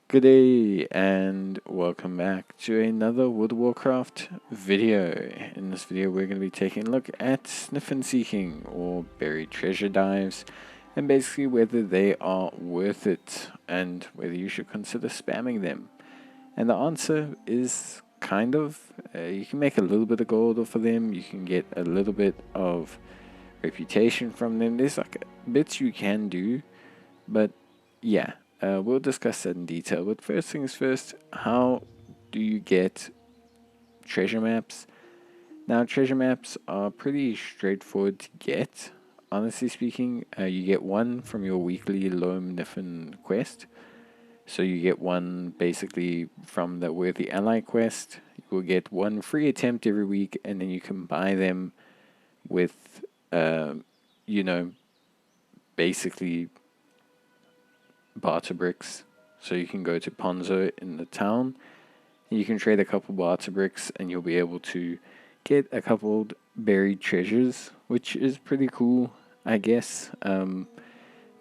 Good day and welcome back to another World of Warcraft video. In this video we're going to be taking a look at Sniffenseeking or buried treasure dives and basically whether they are worth it and whether you should consider spamming them. And the answer is kind of. You can make a little bit of gold off of them, you can get a little bit of reputation from them. There's like bits you can do, but yeah. We'll discuss that in detail, but first things first, how do you get treasure maps? Now, treasure maps are pretty straightforward to get, honestly speaking. You get one from your weekly Loam Niffen quest. So you get one basically from the Worthy Ally quest. You will get one free attempt every week, and then you can buy them with, basically barter bricks. So you can go to Ponzo in the town, and you can trade a couple barter bricks and you'll be able to get a couple buried treasures, which is pretty cool, I guess. The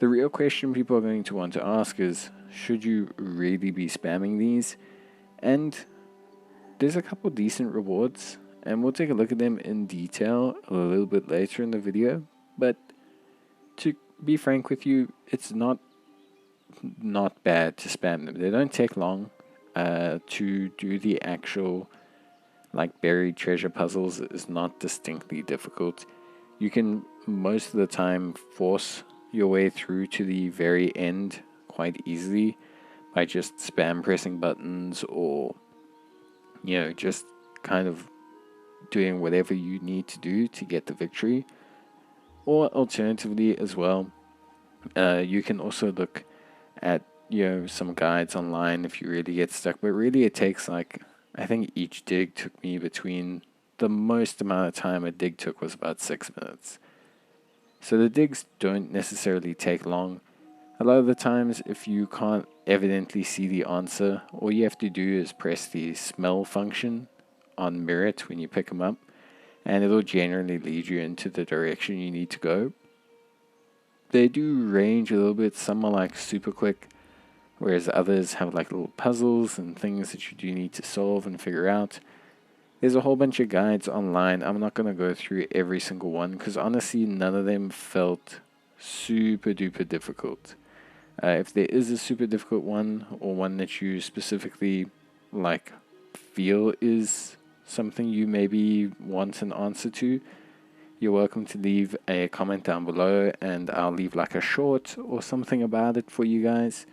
real question people are going to want to ask is, should you really be spamming these? And there's a couple decent rewards, and we'll take a look at them in detail a little bit later in the video. But to be frank with you, it's not bad to spam them. They don't take long to do. The actual buried treasure puzzles is not distinctly difficult. You can most of the time force your way through to the very end quite easily by just spam pressing buttons, or just kind of doing whatever you need to do to get the victory. Or alternatively as well, you can also look at some guides online if you really get stuck, but really it takes I think each dig took me between, the most amount of time a dig took was about 6 minutes. So the digs don't necessarily take long. A lot of the times, if you can't evidently see the answer, all you have to do is press the smell function on Merit when you pick them up, and it'll generally lead you into the direction you need to go. They do range a little bit. Some are super quick, whereas others have little puzzles and things that you do need to solve and figure out. There's a whole bunch of guides online. I'm not going to go through every single one because honestly none of them felt super duper difficult. If there is a super difficult one, or one that you specifically feel is something you maybe want an answer to, you're welcome to leave a comment down below, and I'll leave a short or something about it for you guys,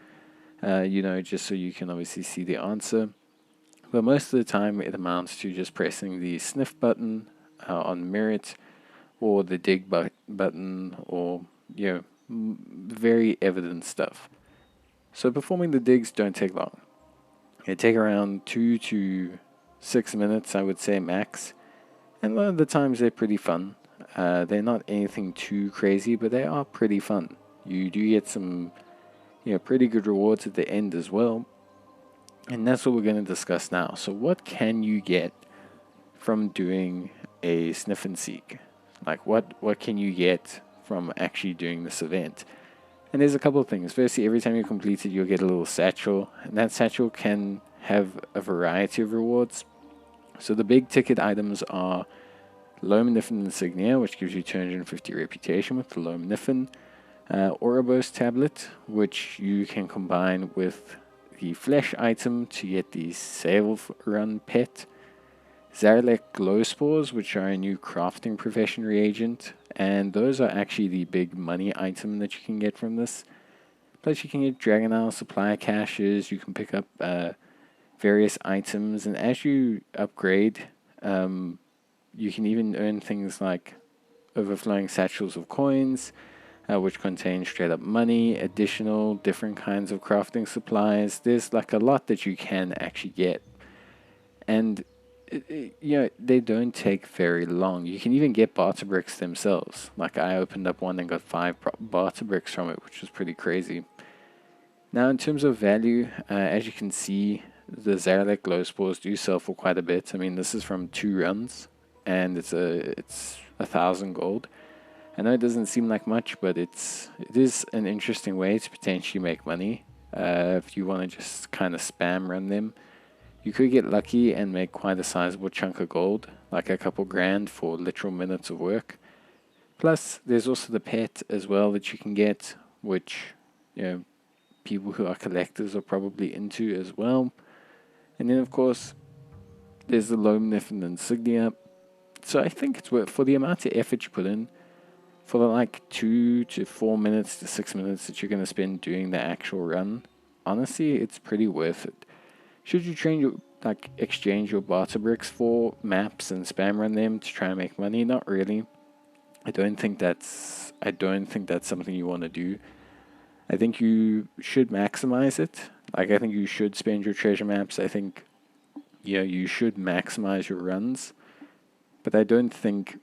just so you can obviously see the answer. But most of the time it amounts to just pressing the sniff button on Merit, or the dig button, or very evident stuff. So performing the digs don't take long. They take around 2 to 6 minutes, I would say, max, and a lot of the times they're pretty fun. They're not anything too crazy, but they are pretty fun. You do get some, pretty good rewards at the end as well. And that's what we're going to discuss now. So what can you get from doing a sniff and seek? What can you get from actually doing this event? And there's a couple of things. Firstly, every time you complete it, you'll get a little satchel. And that satchel can have a variety of rewards. So the big ticket items are Loam Niffen Insignia, which gives you 250 reputation with the Loam Niffen. Ouroboros Tablet, which you can combine with the Flesh item to get the Save Run Pet. Zarelek Glow Spores, which are a new crafting profession reagent. And those are actually the big money item that you can get from this. Plus you can get Dragonflight Supplier Caches, you can pick up various items, and as you upgrade, you can even earn things like overflowing satchels of coins, which contain straight up money, additional different kinds of crafting supplies. There's a lot that you can actually get. And they don't take very long. You can even get barter bricks themselves. I opened up one and got 5 barter bricks from it, which was pretty crazy. Now in terms of value, as you can see, the Zarelek Glow Spores do sell for quite a bit. I mean, this is from 2 runs, and it's 1,000 gold. I know it doesn't seem like much, but it is an interesting way to potentially make money. if you want to just kind of spam run them. You could get lucky and make quite a sizable chunk of gold, like a couple grand for literal minutes of work. Plus, there's also the pet as well that you can get, which, you know, people who are collectors are probably into as well. And then, of course, there's the loam and insignia. So I think it's worth, for the amount of effort you put in, for the like 2 to 4 minutes to 6 minutes that you're going to spend doing the actual run, honestly, it's pretty worth it. Should you exchange your barter bricks for maps and spam run them to try and make money? Not really. I don't think that's something you want to do. I think you should maximize it. Like, I think you should spend your treasure maps. I think, you should maximize your runs. But I don't think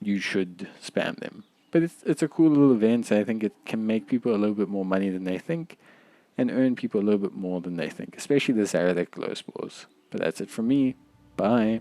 you should spam them. But it's a cool little event. I think it can make people a little bit more money than they think, and earn people a little bit more than they think, especially the Zaradek glow spores. But that's it from me. Bye.